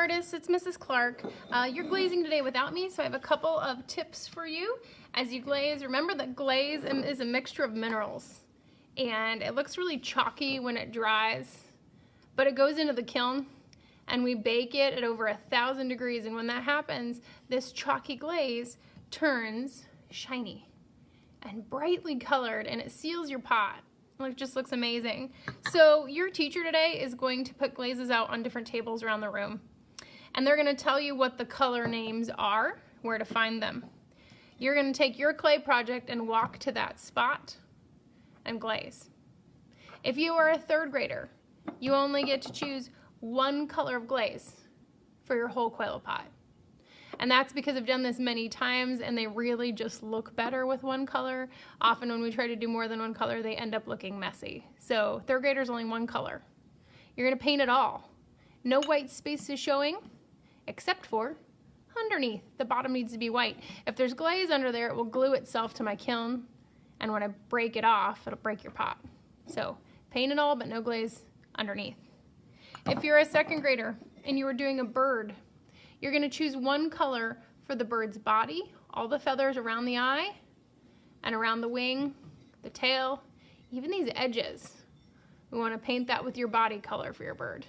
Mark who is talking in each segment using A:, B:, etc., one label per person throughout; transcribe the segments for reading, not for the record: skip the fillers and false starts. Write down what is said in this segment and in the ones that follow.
A: artists, it's Mrs. Clark. You're glazing today without me, so I have a couple of tips for you. As you glaze, remember that glaze is a mixture of minerals, and it looks really chalky when it dries, but it goes into the kiln and we bake it at over 1,000 degrees, and when that happens, this chalky glaze turns shiny and brightly colored, and it seals your pot. It just looks amazing. So your teacher today is going to put glazes out on different tables around the room, and they're going to tell you what the color names are, where to find them. You're going to take your clay project and walk to that spot and glaze. If you are a third grader, you only get to choose one color of glaze for your whole coil pot. And that's because I've done this many times and they really just look better with one color. Often when we try to do more than one color, they end up looking messy. So third graders only one color. You're gonna paint it all. No white spaces showing, except for underneath. The bottom needs to be white. If there's glaze under there, it will glue itself to my kiln, and when I break it off, it'll break your pot. So paint it all, but no glaze underneath. If you're a second grader and you were doing a bird, you're going to choose one color for the bird's body, all the feathers around the eye and around the wing, the tail, even these edges. We want to paint that with your body color for your bird.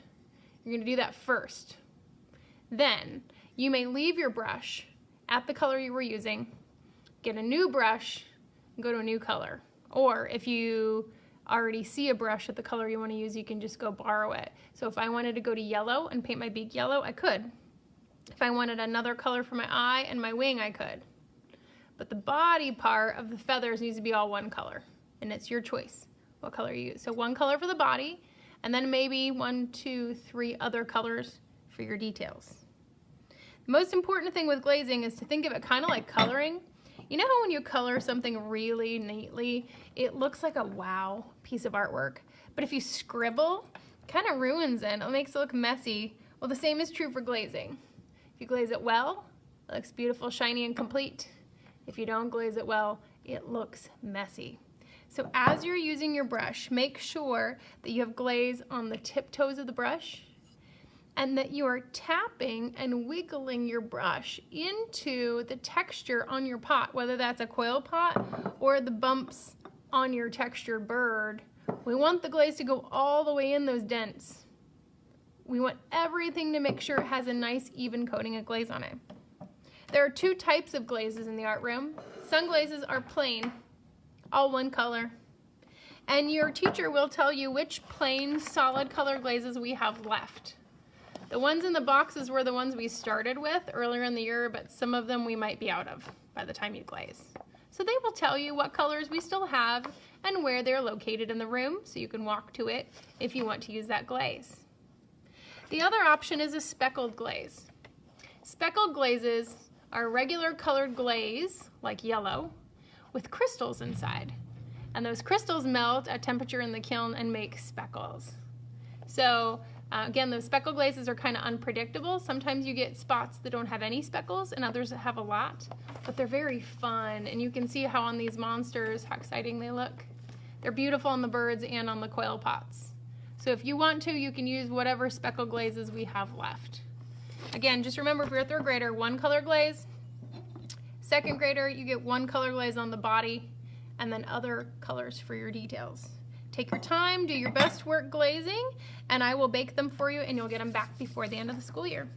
A: You're going to do that first. Then you may leave your brush at the color you were using, get a new brush, and go to a new color. Or if you already see a brush at the color you want to use, you can just go borrow it. So if I wanted to go to yellow and paint my beak yellow, I could. If I wanted another color for my eye and my wing, I could. But the body part of the feathers needs to be all one color, and it's your choice what color you use. So one color for the body, and then maybe 1, 2, 3 other colors for your details. The most important thing with glazing is to think of it kind of like coloring. You know how when you color something really neatly, it looks like a wow piece of artwork, but if you scribble, it kind of ruins it. It makes it look messy. Well, the same is true for glazing. If you glaze it well, it looks beautiful, shiny, and complete. If you don't glaze it well, it looks messy. So as you're using your brush, make sure that you have glaze on the tiptoes of the brush and that you are tapping and wiggling your brush into the texture on your pot, whether that's a coil pot or the bumps on your textured bird. We want the glaze to go all the way in those dents. We want everything to make sure it has a nice even coating of glaze on it. There are 2 types of glazes in the art room. Some glazes are plain, all one color. And your teacher will tell you which plain solid color glazes we have left. The ones in the boxes were the ones we started with earlier in the year, but some of them we might be out of by the time you glaze. So they will tell you what colors we still have and where they're located in the room, so you can walk to it if you want to use that glaze. The other option is a speckled glaze. Speckled glazes are regular colored glaze, like yellow, with crystals inside. And those crystals melt at temperature in the kiln and make speckles. So again, those speckled glazes are kind of unpredictable. Sometimes you get spots that don't have any speckles and others that have a lot, but they're very fun. And you can see how on these monsters, how exciting they look. They're beautiful on the birds and on the coil pots. So if you want to, you can use whatever speckle glazes we have left. Again, just remember, if you're a third grader, one color glaze. Second grader, you get one color glaze on the body and then other colors for your details. Take your time, do your best work glazing, and I will bake them for you and you'll get them back before the end of the school year.